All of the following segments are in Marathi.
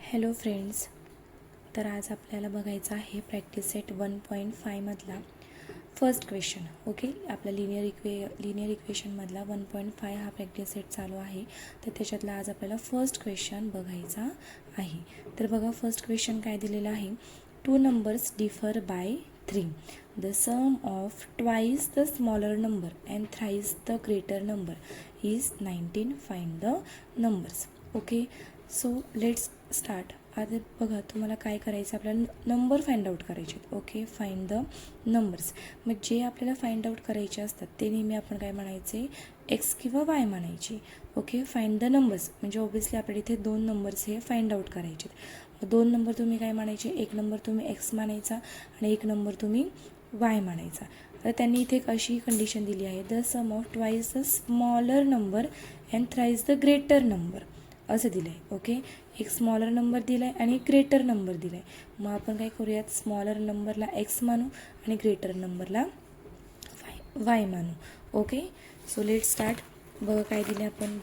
Hello friends. तर आज आपल्याला बघायचं आहे प्रॅक्टिस सेट 1.5 मधला फर्स्ट क्वेश्चन. ओके, आपला लिनियर इक्वेशनमधला 1.5 हा प्रॅक्टिस सेट चालू आहे. तर त्याच्यातला आज आपल्याला फर्स्ट क्वेश्चन बघायचा आहे. तर बघा, फर्स्ट क्वेश्चन काय दिलेलं आहे. 2 numbers differ by 3. The sum of twice the smaller number and thrice the greater number is 19. Find the numbers. Okay, so let's start. आता बघा, तुम्हाला काय करायचं, आपल्याला नंबर फाइंड आउट करायचे आहेत. Okay, find the numbers. मग जे आपल्याला फाइंड आउट करायचे असतात ते नेहमी आपण काय म्हणायचे, एक्स किंवा वाय म्हणायचे. ओके, फाइंड द नंबर्स म्हणजे ऑब्व्हियसली आपल्याला इथे 2 नंबर्स हे फाइंड आउट करायचे. मग 2 नंबर तुम्ही काय म्हणायचे, एक नंबर तुम्ही एक्स म्हणायचा आणि एक नंबर तुम्ही वाय म्हणायचा. तर त्यांनी इथे एक अशी कंडिशन दिली आहे, the sum of twice the smaller number and thrice the greater number असं दिलं आहे. ओके, एक स्मॉलर नंबर दिला आहे आणि एक ग्रेटर नंबर दिला आहे. मग आपण काय करूयात, स्मॉलर नंबरला एक्स मानू आणि ग्रेटर नंबरला वाय मानू. Okay, so let start. बघा काय दिले आपण,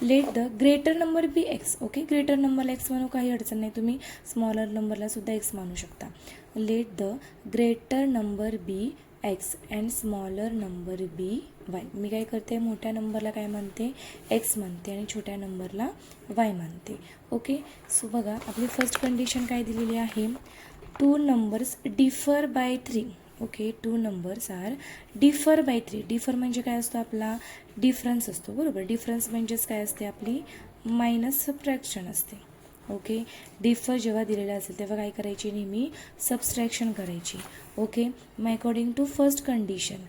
let the greater number be X. Okay, greater नंबरला एक्स मानू, काही अडचण नाही, तुम्ही स्मॉलर नंबरला सुद्धा एक्स मानू शकता. Let the greater number be x and smaller number be y. मी काय करते, मोठ्या नंबरला काय मानते, एक्स मानते आणि छोट्या नंबरला वाय मानते. ओके, सो बघा आपली फर्स्ट कंडिशन काय दिलेली आहे, 2 numbers differ by 3. Okay, 2 numbers are differ by 3. Differ म्हणजे काय असतो, आपला डिफरन्स असतो, बरोबर. डिफरन्स म्हणजेच काय असते, आपली मायनस सबट्रॅक्शन असते. ओके, डिफर जेव्हा दिलेला असेल तेव्हा काय करायची, नेहमी सबस्ट्रॅक्शन करायची. ओके, मग according to first condition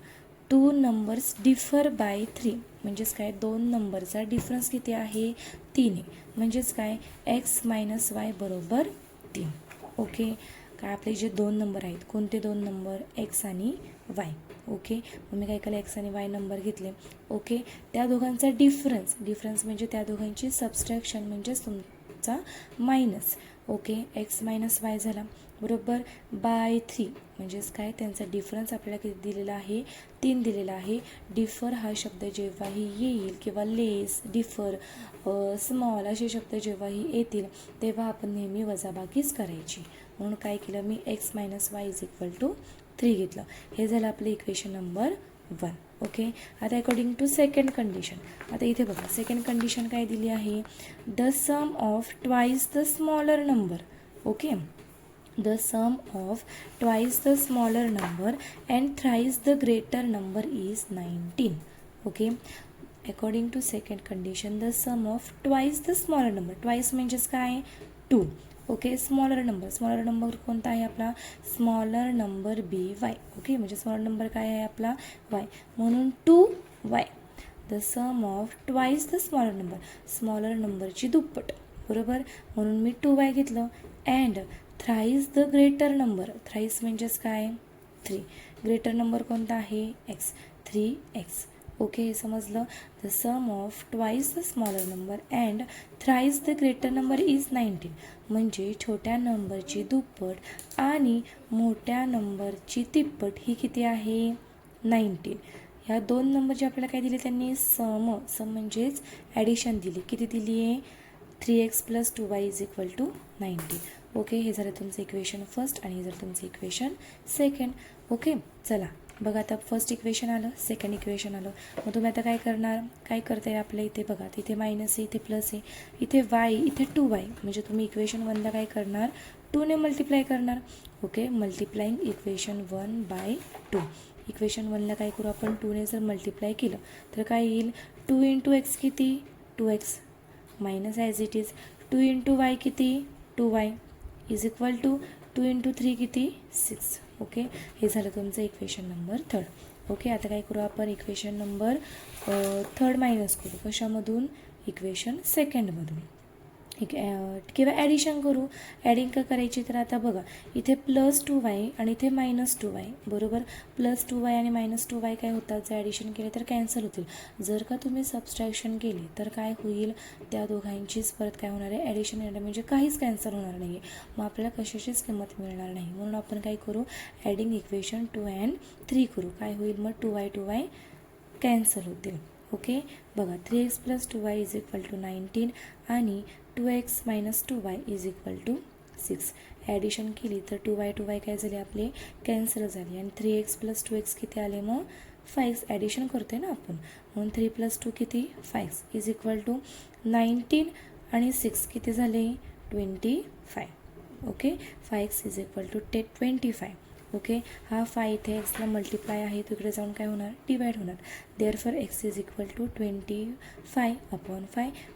2 numbers differ by 3 म्हणजेच काय, 2 नंबरचा डिफरन्स किती आहे, 3 आहे. म्हणजेच काय, एक्स मायनस वाय बरोबर 3. ओके, काय आपले जे 2 नंबर आहेत, कोणते 2 नंबर, एक्स आणि वाय. ओके, मग मी काय केलं, एक्स आणि वाय नंबर घेतले. ओके, त्या दोघांचा डिफरन्स म्हणजे त्या दोघांची सबस्ट्रॅक्शन म्हणजेच तुमचा minus. Okay, x minus Y झाला बरोबर बाय 3 म्हणजेच काय, त्यांचा डिफरन्स आपल्याला किती दिलेला आहे, 3 दिलेला आहे. डिफर हा शब्द जेव्हाही येईल किंवा लेस, डिफर, स्मॉल असे शब्द जेव्हाही येतील तेव्हा आपण नेहमी वजाबाकीच करायची. म्हणून काय केलं मी, x minus y is equal to 3 घेतलं. हे झालं आपलं इक्वेशन नंबर 1. ओके, आता अकॉर्डिंग टू सेकंड कंडिशन. आता इथे बघा, सेकंड कंडिशन काय दिली आहे, the sum of twice the smaller number. Okay, the sum of twice the smaller number and thrice the greater number is 19. Okay, according to second condition the sum of twice the smaller number. twice म्हणजेच काय, 2. ओके, स्मॉलर नंबर कोणता आहे आपला, smaller number be Y. Okay, म्हणजे स्मॉलर नंबर काय आहे आपला, वाय, म्हणून 2y. The sum of twice the smaller नंबरची दुप्पट, बरोबर, म्हणून मी 2y घेतलं. And thrice the greater number, thrice म्हणजेच काय, 3. ग्रेटर नंबर कोणता आहे, एक्स, 3x. ओके, हे समजलं. The sum of twice the smaller number and thrice the greater number is 19. म्हणजे छोट्या नंबरची दुप्पट आणि मोठ्या नंबरची तिप्पट ही किती आहे, 19. ह्या 2 नंबर जे आपल्याला काय दिले, त्यांनी सम म्हणजेच ॲडिशन दिली. किती दिली आहे, 3x + 2y is equal to 19. Okay, हे झालं तुमचं इक्वेशन फर्स्ट आणि हे झालं तुमचं इक्वेशन सेकंड. ओके, चला बघा, आता फर्स्ट इक्वेशन आलं, सेकंड इक्वेशन आलं. मग तुम्ही आता काय करणार, काय करताय आपल्या इथे बघा, तिथे मायनस आहे, इथे प्लस आहे, इथे वाय, इथे 2y. म्हणजे तुम्ही इक्वेशन 1ला काय करणार, 2 ने मल्टिप्लाय करणार. Okay, multiplying equation 1 by 2. Equation 1ला काय करू आपण, 2 ने जर मल्टिप्लाय केलं तर काय येईल, 2 × x किती, 2x, minus as it is 2 × y किती, 2y इज इक्वल टू 2 × 3 किती, 6. ओके, हे झालं तुमचं इक्वेशन नंबर 3. ओके, आता काय करू आपण, इक्वेशन नंबर 3 मायनस करू, कशामधून, इक्वेशन सेकंडमधून. किंवा ॲडिशन करू. ॲडिंग का करायची, तर आता बघा, इथे +2y आणि इथे -2y, बरोबर. +2y आणि -2y काय होतात, जर ॲडिशन केले तर कॅन्सल होतील. जर का तुम्ही सबस्ट्रॅक्शन केली तर काय होईल, त्या दोघांचीच परत काय होणार आहे, ॲडिशन येणार, म्हणजे काहीच कॅन्सल होणार नाही आहे. मग आपल्याला कशाचीच किंमत मिळणार नाही. म्हणून आपण काय करू, ॲडिंग इक्वेशन 2 and 3 करू. काय होईल मग, 2y कॅन्सल होतील. ओके बघा 3x + 2y = 19 आणि 2x - 2y = 6. ॲडिशन केली तर 2y काय झाले आपले कॅन्सल झाले आणि 3x + 2x किती आले मग 5. ॲडिशन करतोय ना आपण म्हणून 3 + 2 किती 5 = 19 आणि 6 किती झाले 25. Okay 5x = 25. ओके हा 5 इथे एक्सला मल्टिप्लाय आहे तिकडे जाऊन काय होणार डिवाइड होणार. Therefore x = 25/5. 5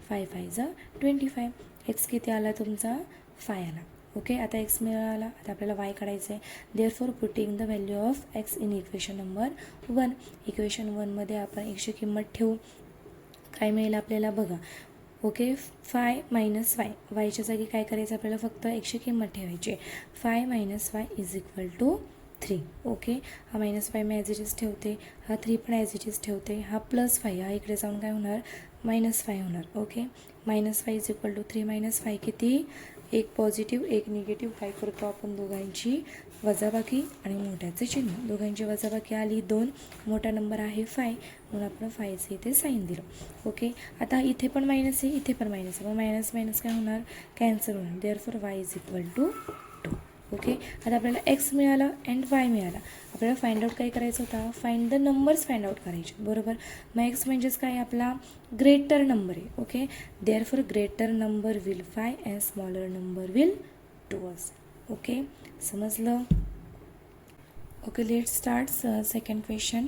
5 25. एक्स किती आला तुमचा 5 आला. ओके आता एक्स मिळाला. आता आपल्याला वाय काढायचं आहे. Therefore putting the value of x in equation number 1. इक्वेशन 1मध्ये आपण एक्सची किंमत ठेवू. काय मिळेल आपल्याला बघा. Okay 5 - y. वायच्या जागी काय करायचं आपल्याला फक्त एक्सची किंमत ठेवायची. 5 - y = 3. ओके हा -5 मी ॲज इट इज ठेवते. हा 3 पण ॲज इट इज ठेवते. हा +5 हा इकडे जाऊन काय होणार -5 होणार. ओके -5 = 3 - 5 किती एक पॉझिटिव्ह एक निगेटिव्ह. काय करतो आपण दोघांची वजाबाकी आणि मोठ्याचे चिन्ह. दोघांची वजाबाकी आली 2. मोठा नंबर आहे 5 म्हणून आपण 5चे इथे साईन दिलं. ओके आता इथे पण मायनस आहे इथे पण मायनस आहे मग मायनस मायनस काय होणार कॅन्सल होणार. Therefore y = 2. ओके आता आपल्याला x मिळाला अँड y मिळाला. आपल्याला फाइंड आउट काय करायचं होता find the numbers find out करायचे बरोबर. मग x म्हणजेच काय आपला ग्रेटर नंबर आहे. Okay therefore greater number will 5 and smaller number will 2. Okay समजलं. Okay let start second question.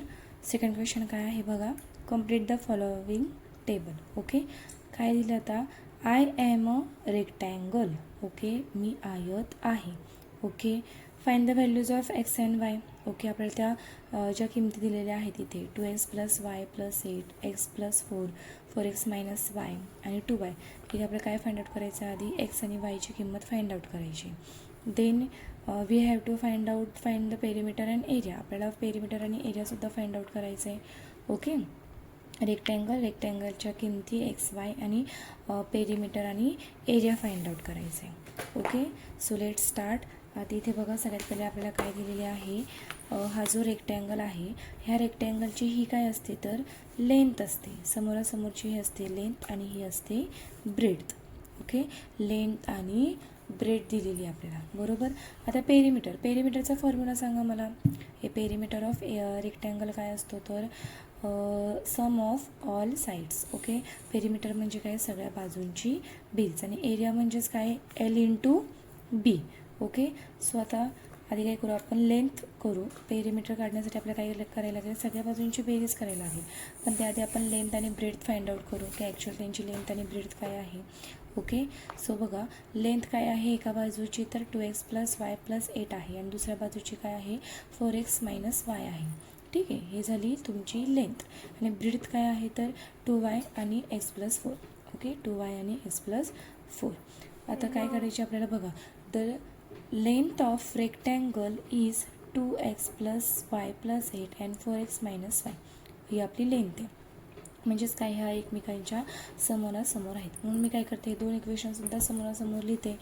Second question काय आहे बघा. Complete the following table. Okay काय दिलं आता I am a rectangle. Okay मी आयत आहे. Okay find the values of x and y. Okay आपल्याला त्या ज्या किमती दिलेल्या आहेत तिथे 2x + y + 8 x + 4 4x - y आणि 2y. ठीक आपल्याला काय फाइंड आउट करायचं आधी एक्स आणि वायची किंमत फाइंड आउट करायची. Then we have to find the perimeter and area. आपल्याला पेरिमीटर आणि एरियासुद्धा फाइंड आउट करायचं आहे. ओके रेक्टँगलच्या किमती XY आणि पेरिमीटर आणि एरिया फाइंड आउट करायचं आहे. Okay so let start. आता इथे बघा सगळ्यात पहिले आपल्याला काय दिलेले आहे. हा जो रेक्टँगल आहे ह्या रेक्टँगलची ही काय असते तर लेंथ असते. समोरासमोरची ही असते लेंथ आणि ही असते ब्रेड्थ. ओके लेंथ आणि ब्रेड दिलेली आपल्याला बरोबर. आता पेरिमीटरचा फॉर्म्युला सांगा मला. हे पेरिमीटर ऑफ रेक्टँगल काय असतो तर sum of all sides. Okay perimeter म्हणजे काय सगळ्या बाजूंची बेरीज आणि एरिया म्हणजेच काय L × B. ओके सो आता आधी काय करू आपण लेंथ करू. पेरिमीटर काढण्यासाठी आपल्याला काय करायला लागेल सगळ्या बाजूंची बेरीज करायला लागेल. पण त्याआधी आपण लेंथ आणि ब्रेड्थ फाइंड आउट करू की ॲक्च्युअल त्यांची लेंथ आणि ब्रेड्थ काय आहे. ओके सो बघा लेंथ काय आहे एका बाजूची तर 2x + y + 8 आहे आणि दुसऱ्या बाजूची काय आहे 4x - y आहे. ठीक आहे हे झाली तुमची लेंथ आणि ब्रेड्थ काय आहे तर 2y आणि x + 4. ओके 2y आणि x + 4. आता काय करायचे आपल्याला बघा. The length of rectangle is 2x + y + 8 and 4x - y. ही आपली लेंथ आहे. म्हणजेच काय ह्या एकमेकांच्या समोरासमोर आहेत म्हणून मी काय करते 2 इक्वेशनसुद्धा समोरासमोर लिहिते.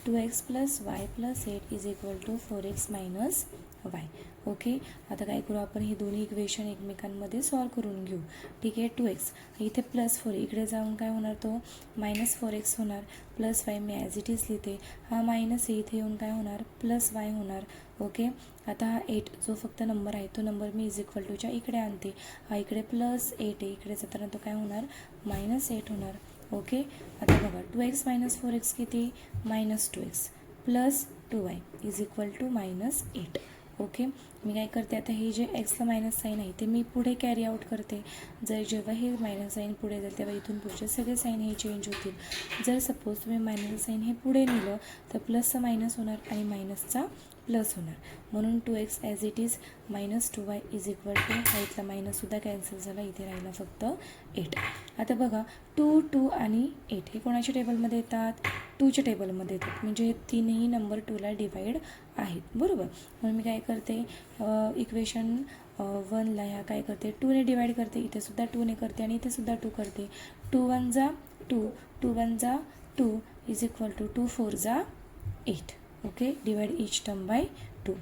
2x + y + 8 = 4x - y. Okay आता काय करू आपण ही दोन्ही इक्वेशन एकमेकांमध्ये सॉल्व करून घेऊ. ठीक आहे 2x इथे +4 इकडे जाऊन काय होणार तो -4x होणार. +y me as it is लिहिते. हा मायनस इथे येऊन काय होणार +y होणार. ओके आता हा 8 जो फक्त नंबर आहे तो नंबर मी = इकडे आणते. हा इकडे +8 आहे इकडे जाताना तो काय होणार -8 होणार. ओके आता बघा 2x - 4x किती -2x + 2y = -8. ओके मी काय करते आता हे जे एक्सला मायनस साईन आहे ते मी पुढे कॅरी आउट करते. जेव्हा हे मायनस साईन पुढे जाईल तेव्हा इथून पुढचे सगळे साईन हे चेंज होतील. जर सपोज तुम्ही मायनस साईन हे पुढे नेलं तर प्लसचा मायनस होणार आणि मायनसचा प्लस होणार. म्हणून 2x as it is -2y = हा इथला मायनससुद्धा कॅन्सल झाला. इथे राहिला फक्त 8. आता बघा 2 2 आणि 8 हे कोणाच्या टेबलमध्ये येतात 2च्या टेबलमध्ये येतात. म्हणजे हे तीनही नंबर 2ला डिवाइड आहेत बरोबर. म्हणून मी काय करते इक्वेशन 1ला ह्या काय करते 2ने डिवाइड करते. इथेसुद्धा 2ने करते आणि इथेसुद्धा 2 करते. 2 1 = 2 2 1 = 2 = 2 4 = 8. Okay divide each term by 2.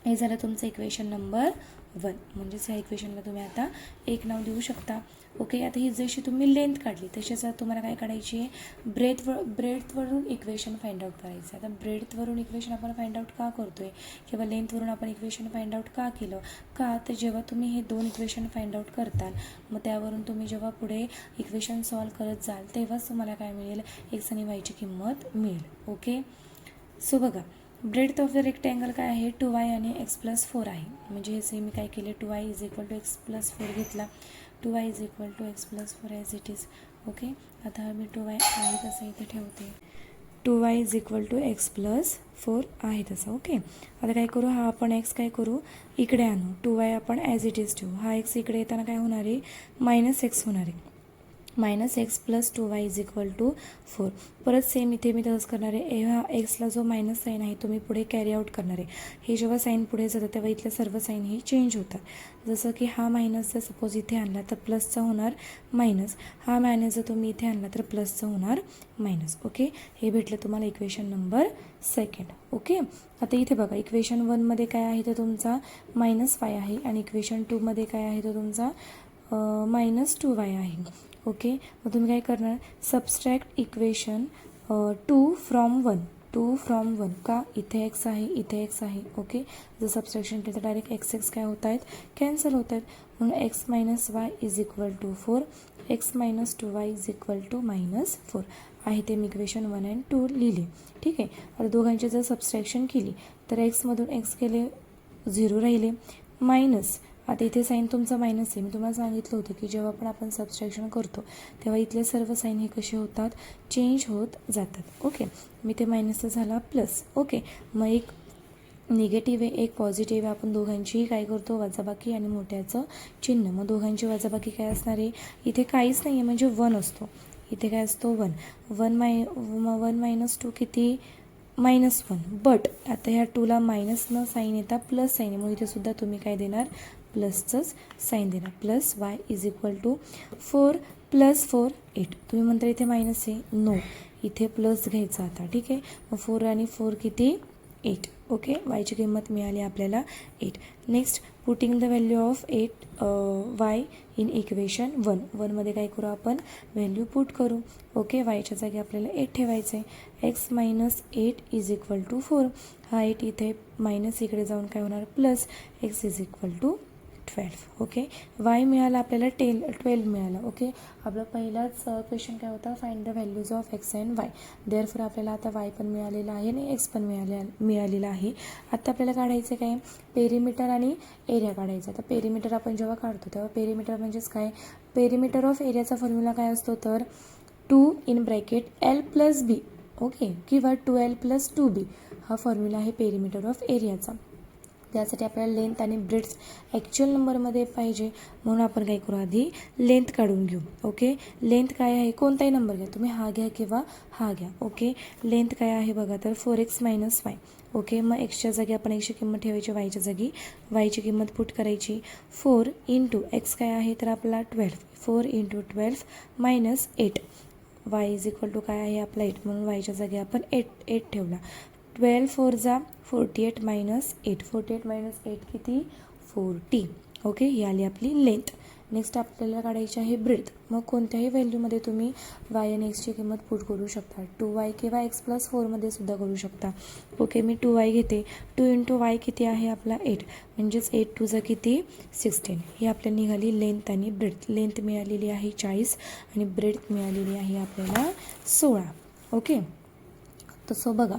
हे झालं तुमचं इक्वेशन नंबर 1 म्हणजेच ह्या इक्वेशनला तुम्ही आता 1 नाव देऊ शकता. ओके, आता ही जशी तुम्ही लेंथ काढली तशीच तुम्हाला काय काढायची आहे, ब्रेडथवरून इक्वेशन फाइंड आउट करायचं आहे. आता ब्रेडथवरून इक्वेशन आपण फाइंड आउट का करतो आहे किंवा लेंथवरून आपण इक्वेशन फाइंड आउट का केलं, का तर जेव्हा तुम्ही हे 2 इक्वेशन फाइंड आउट करताल मग त्यावरून तुम्ही जेव्हा पुढे इक्वेशन सॉल्व करत जाल तेव्हाच तुम्हाला काय मिळेल, एक्स आणि वायची किंमत मिळेल. ओके, सो बघा ब्रेडथ ऑफ द रेक्टँगल काय आहे 2y आणि x+4 आहे. म्हणजे हे सेम मी काय केले 2y is equal to x+4 घेतला, 2y is equal to x+4 as it is. Okay, आता मी 2y आहे तसं इथे ठेवते, 2y is equal to x+4 आहे तसं. ओके, आता काय करू, हा आपण x काय करू इकडे आणू, 2y आपण ॲज इट इज ठेवू, हा x इकडे येताना काय होणार आहे -x होणार आहे, -x+2y इज इक्वल टू 4. परत सेम इथे मी तसंच करणार आहे, हा एक्सला जो मायनस साईन आहे तो मी पुढे कॅरी आउट करणार आहे. हे जेव्हा साईन पुढे जातं तेव्हा इथल्या सर्व साईन ही चेंज होतात. जसं की हा मायनस जर सपोज इथे आणला तर प्लसचा होणार मायनस, हा मायनस जर तुम्ही इथे आणला तर प्लसचं होणार मायनस. ओके, हे भेटलं तुम्हाला इक्वेशन नंबर 2. ओके, आता इथे बघा इक्वेशन 1मध्ये काय आहे तर तुमचा -5 आहे आणि इक्वेशन 2मध्ये काय आहे तर तुमचा -2y आहे. ओके, मग तुम्ही काय करणार, सबस्ट्रॅक्ट इक्वेशन 2 फ्रॉम 1 का इथे x आहे इथे x आहे. ओके, जर सबस्ट्रॅक्शन केलं तर डायरेक्ट x काय होत आहेत कॅन्सल होत आहेत, म्हणून x - y is equal to 4, x - 2y is equal to -4 आहे. ते मी इक्वेशन 1 आणि 2 लिहिले. ठीक आहे, आता दोघांची जर सबस्ट्रॅक्शन केली तर एक्समधून x गेले 0 राहिले मायनस, आता इथे साईन तुमचा मायनस आहे. मी तुम्हाला सांगितलं होतं की जेव्हा पण आपण सबस्ट्रॅक्शन करतो तेव्हा इथले सर्व साईन हे कसे होतात चेंज होत जातात. ओके, मी ते मायनसचा झाला प्लस. ओके, मग एक निगेटिव्ह आहे एक पॉझिटिव्ह आहे, आपण दोघांचीही काय करतो वजाबाकी आणि मोठ्याचं चिन्ह, मग दोघांची वजाबाकी काय असणार आहे, इथे काहीच नाही आहे म्हणजे 1 असतो, इथे काय असतो 1 - 2 किती -1. बट आता ह्या 2ला मायनस न साईन येता प्लस साईन आहे, मग इथे सुद्धा तुम्ही काय देणार प्लसचंच साईन देणार, plus y is equal to 4 + 4 8. तुम्ही म्हणता इथे मायनस आहे, नो इथे प्लस घ्यायचा आता. ठीक आहे, मग 4 आणि 4 किती 8. ओके, वायची किंमत मिळाली आपल्याला 8. Next putting the value of 8 y in equation 1मध्ये काय करू आपण व्हॅल्यू पुट करू. ओके, वायच्या जागी आपल्याला 8 ठेवायचं आहे, x - 8 इज इक्वल टू 4. हा 8 इथे मायनस इकडे जाऊन काय होणार plus, x is equal to 12. Okay, y मिळाला आपल्याला 12 मिळाला. ओके, आपला पहिलाच क्वेश्चन काय होता find the values of x and y. Therefore आपल्याला आता y पण मिळालेला आहे आणि x पण मिळालेला आहे. आता आपल्याला काढायचं काय पेरिमीटर आणि एरिया काढायचा. आता पेरिमीटर आपण जेव्हा काढतो तेव्हा पेरिमीटर म्हणजेच काय, पेरिमीटर ऑफ एरियाचा फॉर्म्युला काय असतो तर 2 in bracket L + B. Okay, किंवा 2L + 2B हा फॉर्म्युला आहे पेरिमीटर ऑफ एरियाचा. त्यासाठी आपल्याला लेंथ आणि ब्रेड्थ ॲक्च्युअल नंबरमध्ये पाहिजे, म्हणून आपण काय करू आधी लेंथ काढून घेऊ. ओके, लेंथ काय आहे कोणताही नंबर घ्या तुम्ही, हा घ्या किंवा हा घ्या. ओके, लेंथ काय आहे बघा तर 4x - y. ओके, मग एक्सच्या जागी आपण एक्सची किंमत ठेवायची, वायच्या जागी वायची किंमत पुट करायची. 4 × x काय आहे तर आपला 12, 4 × 12 - 8. y इज इक्वल टू काय आहे आपला 8, म्हणून वायच्या जागी आपण 8 ठेवला. 12 4 जा 48 - 8, 48 - 8 किती 40. ओके, ही आली आपली लेंथ. नेक्स्ट आपल्याला काढायची आहे ब्रेड्थ. मग कोणत्याही व्हॅल्यूमध्ये तुम्ही y आणि एक्सची किंमत पुट करू शकता, 2y किंवा x+4मध्ये सुद्धा करू शकता. ओके, मी 2y घेते, 2 × y किती आहे आपला 8, म्हणजेच 8 2 जा किती 16. ही आपल्याला निघाली लेंथ आणि ब्रेड्थ. लेंथ मिळालेली आहे 40 आणि ब्रेड्थ मिळालेली आहे आपल्याला 16. ओके, तसं बघा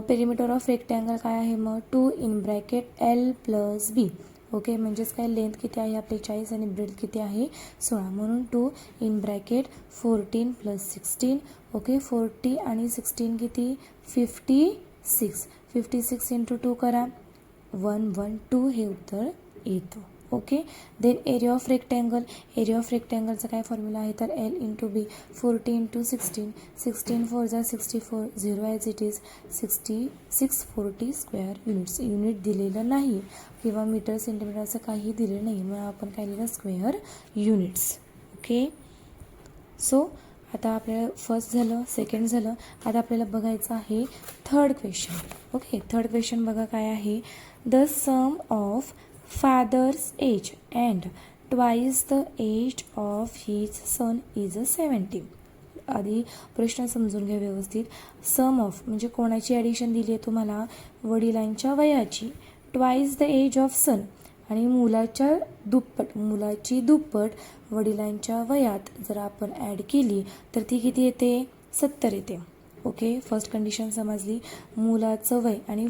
पेरिमीटर ऑफ रेक्टँगल काय आहे मग 2 in bracket L + B. Okay, म्हणजेच काय लेंथ किती आहे आपली 40 आणि ब्रेड्थ किती आहे 16, म्हणून 2 इन ब्रॅकेट 14 + 16. ओके, 40 आणि 16 किती 56. 56 × 2 करा 112 हे उत्तर येतं. ओके, देन एरिया ऑफ रेक्टँगलचा काय फॉर्म्युला आहे तर L × B. 40 × 16, 16 4 जा 64, 0 as it is 640 square units. Unit दिलेलं नाही किंवा मीटर सेंटीमीटरचं काही दिलेलं नाही, मग आपण काय लिहिलं स्क्वेअर युनिट्स. ओके, सो आता आपल्याला फर्स्ट झालं, सेकंड झालं, आता आपल्याला बघायचं आहे third question. Okay, third question बघा काय आहे, the sum of father's age and twice the age of his son is 70. आधी प्रश्न समजून घ्या व्यवस्थित. सम ऑफ म्हणजे कोणाची ॲडिशन दिली आहे तुम्हाला, वडिलांच्या वयाची, ट्वाईस द एज ऑफ सन आणि मुलाची दुप्पट वडिलांच्या वयात जर आपण ॲड केली तर ती किती येते, 70 येते. ओके, फर्स्ट कंडिशन समजली. मुलाचं वय आणि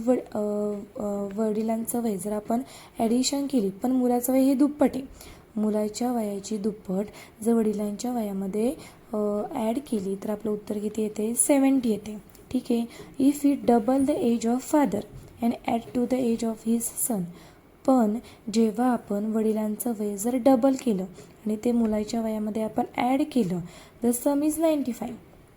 वडिलांचं वय जर आपण ॲडिशन केली, पण मुलाचं वय हे दुप्पट आहे, मुलाच्या वयाची दुप्पट जर वडिलांच्या वयामध्ये ॲड केली तर आपलं उत्तर किती येते, 70 येते. ठीक आहे. If we double the age of father and add to the age of his son, पण जेव्हा आपण वडिलांचं वय जर डबल केलं आणि ते मुलाच्या वयामध्ये आपण ॲड केलं, द सम इज 95,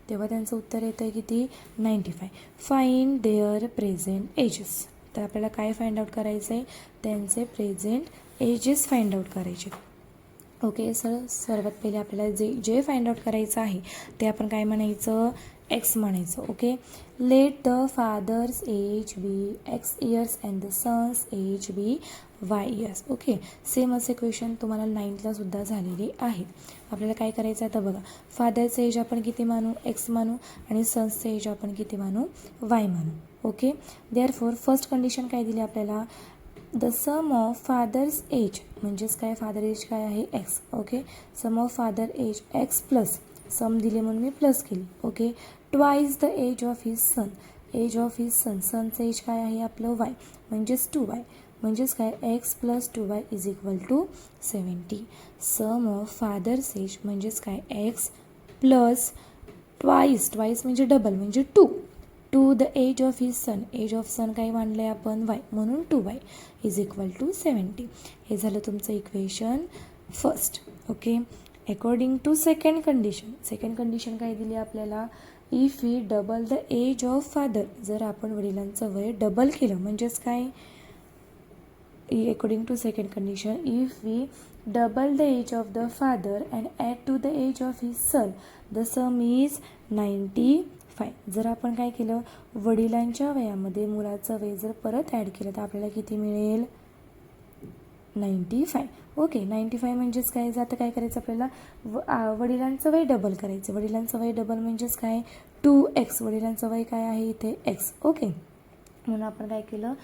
तेव्हा त्यांचं उत्तर येतं आहे किती, 95. Find their present ages. तर आपल्याला काय फाइंड आउट करायचं आहे, त्यांचे प्रेझेंट एजेस फाइंड आउट करायचे. ओके सर, सर्वात पहिले आपल्याला जे फाइंड आउट करायचं आहे ते आपण काय म्हणायचं, एक्स म्हणायचं. Okay, let the father's age be X years and the son's age be Y years. Okay, same असे क्वेश्चन तुम्हाला 9thला सुद्धा झालेले आहेत. आपल्याला काय करायचं आहे आता बघा, फादरचं एज आपण किती मानू, एक्स मानू आणि सन्सचं एज आपण किती मानू, वाय मानू. ओके, देअरफॉर फर्स्ट कंडिशन काय दिली आपल्याला, the sum of father's age म्हणजेच काय, फादर एज काय आहे, x. Okay, sum of father age x plus sum दिले म्हणून मी प्लस केली. Okay, twice the age of his son, age of his son, सनचं एज काय आहे आपलं, वाय, म्हणजेच 2y, म्हणजेच काय, x plus 2y is equal to 70. Sum of father's age म्हणजेच काय, एक्स प्लस ट्वाईस म्हणजे डबल म्हणजे 2 the age of his son, age of son काय मानलं आहे आपण, वाय, म्हणून 2y इज इक्वल टू 70. हे झालं तुमचं equation first. Okay, according to second condition काय दिली आपल्याला, if we double the age of father, जर आपण वडिलांचं वय डबल केलं म्हणजेच काय, according to second condition, if we double the age of the father and add to the age of his son, the sum is 95. जर आपण काय केलं, वडिलांच्या वयामध्ये मुलाचं वय जर परत ॲड केलं तर आपल्याला किती मिळेल, 95. ओके, 95 म्हणजेच काय, आता काय करायचं आपल्याला, वडिलांचं वय डबल करायचं. वडिलांचं वय डबल म्हणजेच काय, 2x, वडिलांचं वय काय आहे इथे, x. ओके, म्हणून आपण काय केलं,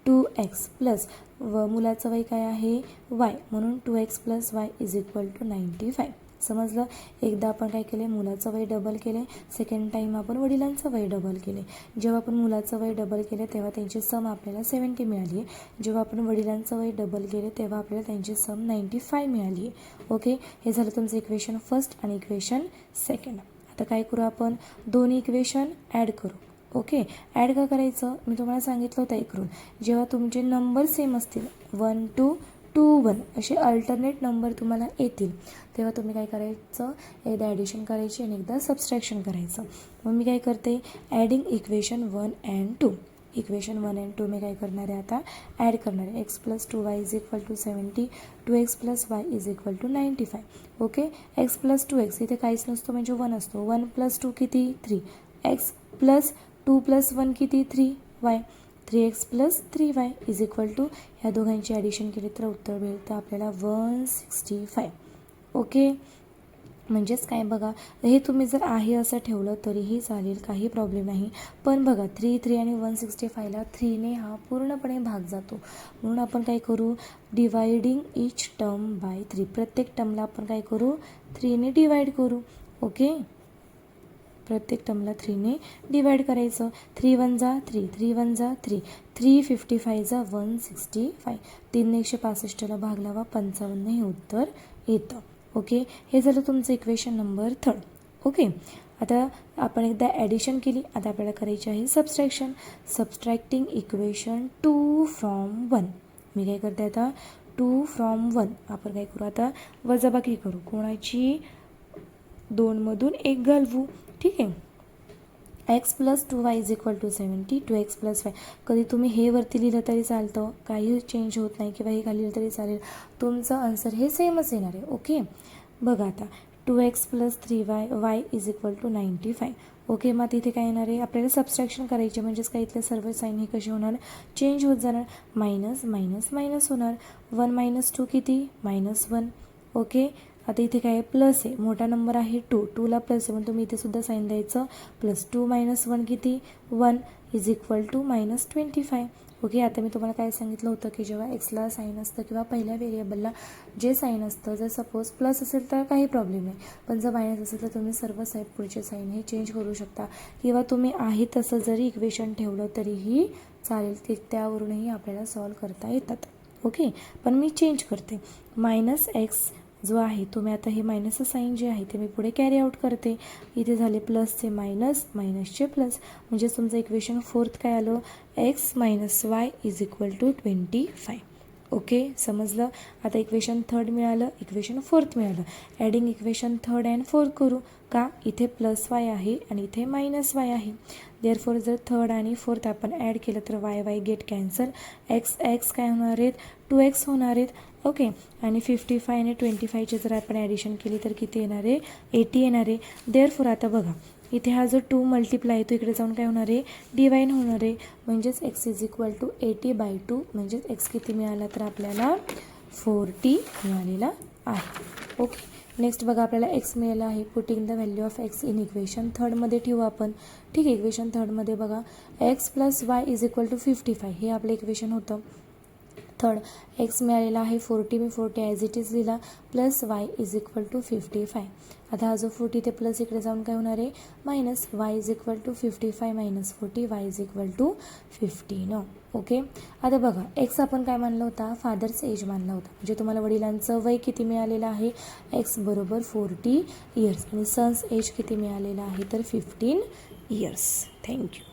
2x प्लस मुलाचं वय काय आहे, y, म्हणून 2x plus y is equal to 95. समजलं. एकदा आपण काय केले, मुलाचं वय डबल केले, सेकंड टाईम आपण वडिलांचं वय डबल केले. जेव्हा आपण मुलाचं वय डबल केले तेव्हा त्यांची सम आपल्याला 70 मिळाली आहे. जेव्हा आपण वडिलांचं वय डबल केले तेव्हा आपल्याला त्यांची सम 95 मिळाली आहे. ओके, हे झालं तुमचं इक्वेशन फर्स्ट आणि इक्वेशन सेकंड. आता काय करू, आपण दोन्ही इक्वेशन ॲड करू. ओके, ॲड का करायचं, मी तुम्हाला सांगितलं होतं करून, जेव्हा तुमचे नंबर सेम असतील, 1 2 2 1 असे अल्टरनेट नंबर तुम्हाला येतील तेव्हा तुम्ही काय करायचं, एकदा ॲडिशन करायची आणि एकदा सबस्ट्रॅक्शन करायचं. मग मी काय करते, ॲडिंग इक्वेशन 1 and 2. इक्वेशन 1 and 2 मी काय करणार आहे, आता ॲड करणार आहे. X plus 2y is equal to 70, 2x plus Y is equal to 95. Okay, X plus 2x इथे काहीच नसतो म्हणजे 1 असतो. 1 प्लस 2 किती, 3. एक्स प्लस 2 प्लस 1 किती, 3y. 3x plus 3y is equal to, ह्या दोघांची ॲडिशन केली तर उत्तर मिळतं आपल्याला 165. ओके, म्हणजेच काय बघा, हे तुम्ही जर आहे असं ठेवलं तरीही चालेल, काही प्रॉब्लेम नाही. पण बघा 3 आणि 165ला 3ने हा पूर्णपणे भाग जातो. म्हणून आपण काय करू, डिवायडिंग इच टर्म बाय 3, प्रत्येक टर्मला आपण काय करू, 3ने डिवाइड करू. ओके, प्रत्येक टर्मला 3ने डिवाइड करायचं. 3 1 जा 3, 3 1 जा 3, 355 जा 165, 3ने 165ला भाग लावा, 55 हे उत्तर येतं. ओके, हे झालं तुमचं इक्वेशन नंबर 3. ओके, आता आपण एकदा ॲडिशन केली, आता आपल्याला करायची आहे सबस्ट्रॅक्शन. Subtracting equation 2 from 1. मी काय करते आता, 2 from 1 आपण काय करू, आता वजाबाकी करू. कोणाची, 2मधून 1 घालवू. ठीक आहे, X plus 2y is equal to 70, 2x plus Y. कधी तुम्ही हे वरती लिहिलं तरी चालतं, काही चेंज होत नाही, किंवा हे खाली लिहिलं तरी चालेल, तुमचं आन्सर हे सेमच येणार आहे. ओके, बघा आता 2x plus 3y y is equal to 95. Okay, मग तिथे काय येणार आहे, आपल्याला सबस्ट्रॅक्शन करायचे, म्हणजेच काय इथले सर्व साईन हे कसे होणार, चेंज होत जाणार. मायनस मायनस मायनस होणार. 1 मायनस 2 किती, -1. ओके, आता इथे काय आहे, प्लस आहे, मोठा नंबर आहे 2, 2ला प्लस आहे म्हणून तुम्ही इथे सुद्धा साईन द्यायचं. प्लस 2 मायनस 1 किती, 1 इज इक्वल टू -25. ओके, आता मी तुम्हाला काय सांगितलं होतं की जेव्हा एक्सला साईन असतं किंवा पहिल्या व्हेरिएबलला जे साईन असतं, जर सपोज प्लस असेल तर काही प्रॉब्लेम नाही, पण जर मायनस असेल तर तुम्ही सर्व साईड पुढचे साईन हे चेंज करू शकता, किंवा तुम्ही आहे तसं जरी इक्वेशन ठेवलं तरीही चालेल, ते त्यावरूनही आपल्याला सॉल्व करता येतात. ओके, पण मी चेंज करते. -x जो आहे तुम्ही आता हे मायनसचं साईन जे आहे ते मी पुढे कॅरी आउट करते. इथे झाले प्लसचे मायनस, मायनसचे प्लस, म्हणजे तुमचं इक्वेशन 4th काय आलं, x minus y is equal to 25. Okay, समजलं. आता इक्वेशन 3rd मिळालं, इक्वेशन 4th मिळालं. Adding equation 3rd and 4th करू का, इथे प्लस y आहे आणि इथे मायनस y आहे. देअरफॉर जर 3rd आणि 4th आपण ॲड केलं तर y गेट कॅन्सल, x काय होणार आहेत, 2x होणार आहेत. ओके, आणि 55 आणि 25चे जर आपण ॲडिशन केली तर किती येणार आहे, 80 येणार आहे. देअरफॉर आता बघा, इथे हा जो 2 मल्टिप्लाय आहे तो इकडे जाऊन काय होणार आहे, डिवाईड होणार आहे, म्हणजेच x इज इक्वल टू 80/2, म्हणजेच x किती मिळाला तर आपल्याला 40 मिळालेला आहे. ओके, नेक्स्ट बघा, आपल्याला x मिळाला आहे. Putting the value of x in equation 3rdमध्ये ठेवू आपण. ठीक आहे, इक्वेशन 3rdमध्ये बघा, x plus y is equal to 55 हे आपलं इक्वेशन होतं. 3rd x मिळालेला आहे 40, मी 40 ॲज इट इज लिहिला, plus y is equal to 55. आता हा जो 40 ते प्लस इकडे जाऊन काय होणार आहे, minus y is equal to 55 minus 40, y is equal to 15. Okay, आता बघा, x आपण काय मानला होता, फादर्स एज मानला होता, म्हणजे तुम्हाला वडिलांचं वय किती मिळालेलं आहे, x बरोबर 40 इयर्स, आणि सन्स एज किती मिळालेलं आहे तर 15 इयर्स. थँक्यू.